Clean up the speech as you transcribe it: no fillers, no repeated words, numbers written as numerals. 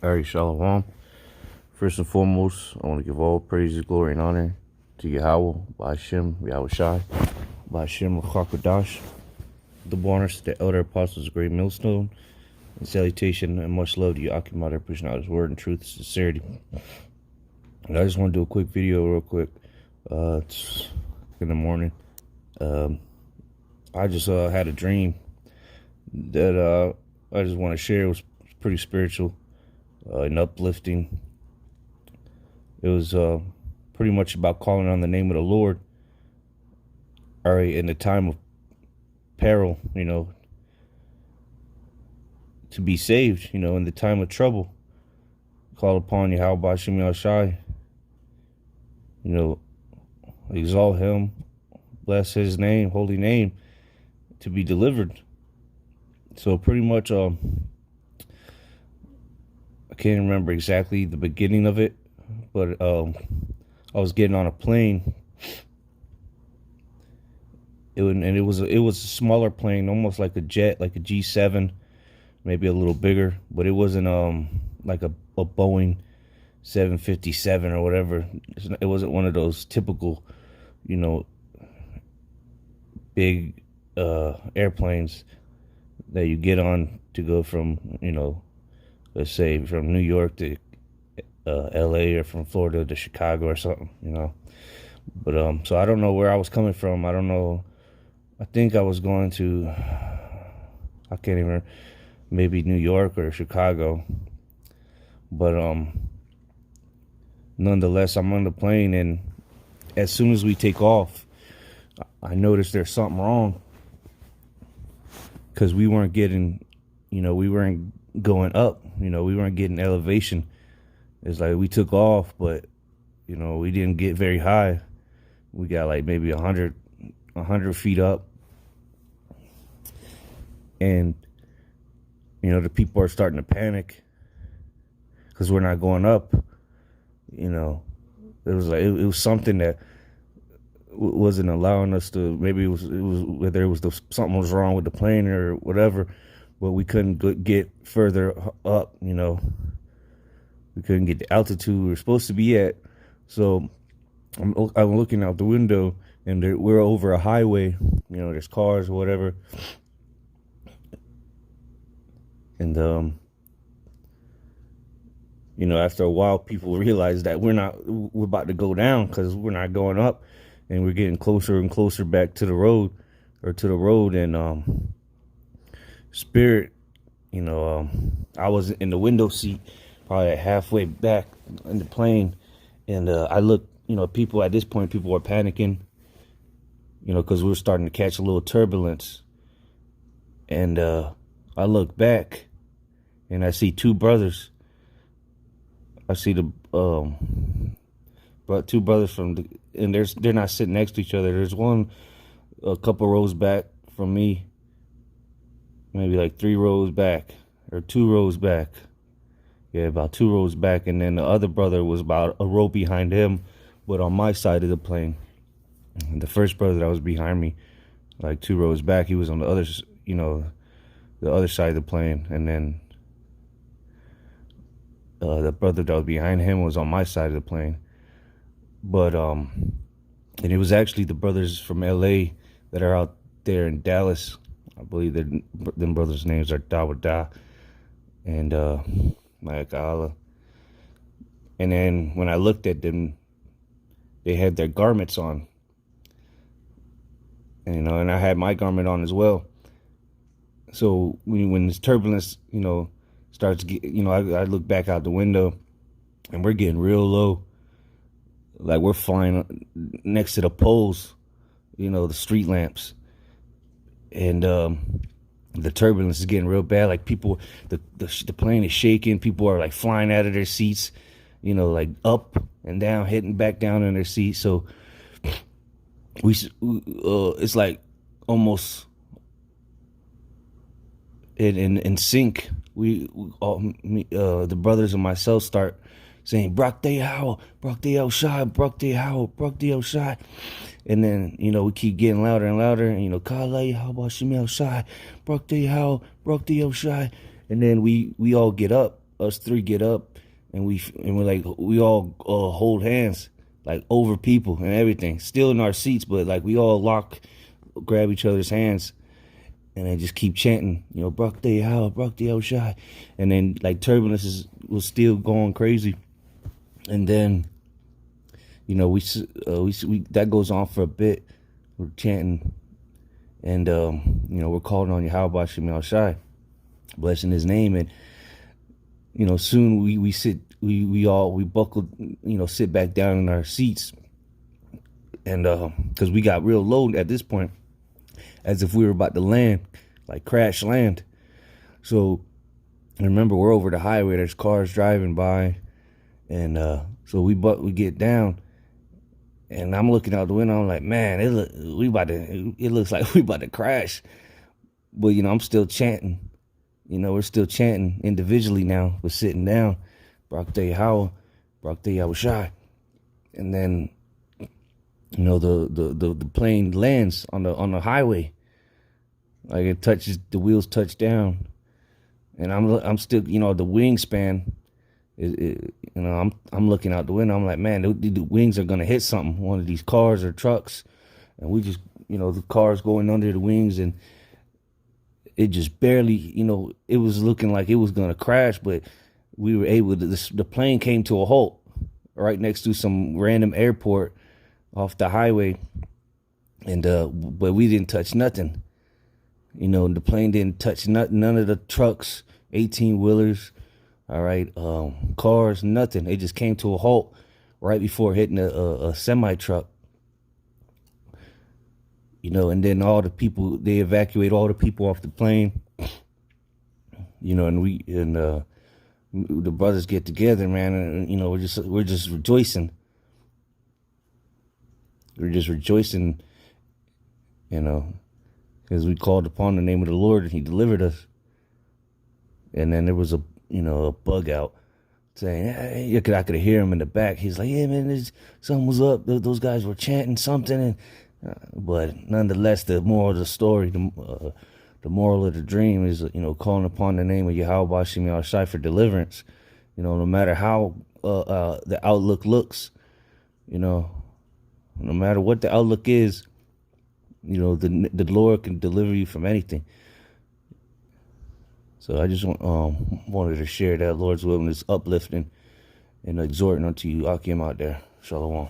Alright, Shalom. First and foremost, I want to give all praise, glory, and honor to Yahawah, by Hashem, Yahawashi, by Hashem, Rachakadash, the honors to the elder apostles, great millstone, and salutation and much love to you, Akimata, pushing out his word and truth and sincerity. And I just want to do a quick video, real quick. It's in the morning. I just had a dream that I just want to share. It was pretty spiritual and uplifting. It was pretty much about calling on the name of the Lord. All right, in the time of peril, to be saved, in the time of trouble. Call upon Yahawashi, exalt him, bless his name, holy name, to be delivered. So pretty much, I can't remember exactly the beginning of it, but I was getting on a plane. It was a smaller plane, almost like a jet, like a G7, maybe a little bigger, but it wasn't like a Boeing 757 or whatever. It wasn't one of those typical, big airplanes that you get on to go from, let's say from New York to LA, or from Florida to Chicago or something, But so I don't know where I was coming from. I don't know. I think I was going to, I can't even, maybe New York or Chicago. But nonetheless, I'm on the plane, and as soon as we take off, I noticed there's something wrong, because we weren't getting, we weren't going up, we weren't getting elevation. It's like we took off, but we didn't get very high. We got like maybe 100 feet up, and the people are starting to panic because we're not going up. It was like it was something that wasn't allowing us to. Maybe it was whether it was something was wrong with the plane or whatever, but we couldn't get further up. We couldn't get the altitude we were supposed to be at. So I'm looking out the window, and we're over a highway. There's cars or whatever, and after a while, people realize that we're about to go down, because we're not going up, and we're getting closer and closer back to the road, and spirit, I was in the window seat, probably halfway back in the plane, and I looked, people at this point, people were panicking, because we were starting to catch a little turbulence, and I look back, and I see two brothers. I see the two brothers and they're not sitting next to each other. There's one a couple rows back from me, maybe like 3 rows back, or 2 rows back. Yeah, about 2 rows back, and then the other brother was about a row behind him, but on my side of the plane. And the first brother that was behind me, like 2 rows back, he was on the other, the other side of the plane, and then the brother that was behind him was on my side of the plane. But and it was actually the brothers from LA that are out there in Dallas. I believe them brothers' names are Dawada and Mayakala. And then when I looked at them, they had their garments on, and I had my garment on as well. So when this turbulence, starts to get, I look back out the window, and we're getting real low, like we're flying next to the poles, the street lamps, and the turbulence is getting real bad. Like people, the plane is shaking. People are like flying out of their seats, like up and down, hitting back down in their seats. So it's like almost in sync. We all, the brothers and myself, start saying Brak Yahawa, Brak Yahawashi, Brak Yahawa, Brak Yahawashi. And then, we keep getting louder and louder, and, Kala Yahawa, Shimel Shai, Brak Yahawa, Brak Yahawashi. And then we all get up, us three get up, and we're like, we all hold hands, like over people and everything, still in our seats, but like we all grab each other's hands, and then just keep chanting, Barak the Yahawah, Barak the Yahawashi. And then like turbulence was still going crazy. And then, we that goes on for a bit. We're chanting, and we're calling on Yahawashi, blessing his name. And soon we buckled, sit back down in our seats, and because we got real low at this point, as if we were about to land, like crash land. So remember, we're over the highway, there's cars driving by, and so we get down, and I'm looking out the window, I'm like, man, it looks like we about to crash. But I'm still chanting. We're still chanting individually now. We're sitting down, Barak the Yahawah, Barak the Yahawashi. And then the plane lands on the highway. Like the wheels touch down, and I'm still, the wingspan I'm looking out the window. I'm like, man, the wings are gonna hit something, one of these cars or trucks, and we just, the car's going under the wings, and it just barely, it was looking like it was gonna crash, but we were able to. The plane came to a halt right next to some random airport off the highway, and but we didn't touch nothing. The plane didn't touch none of the trucks, 18-wheelers, all right, cars, nothing. It just came to a halt right before hitting a semi-truck. And then they evacuate all the people off the plane. And the brothers get together, man, and we're just rejoicing. We're just rejoicing, because we called upon the name of the Lord and He delivered us. And then there was a bug out saying, hey, I could hear him in the back. He's like, yeah, man, something was up. Those guys were chanting something, but nonetheless, the moral of the story, the moral of the dream is, calling upon the name of Yahawashi for deliverance. No matter how the outlook looks, no matter what the outlook is, the Lord can deliver you from anything. So I just wanted to share that Lord's will, and it's uplifting and exhorting unto you, Akim, out there. Shalom.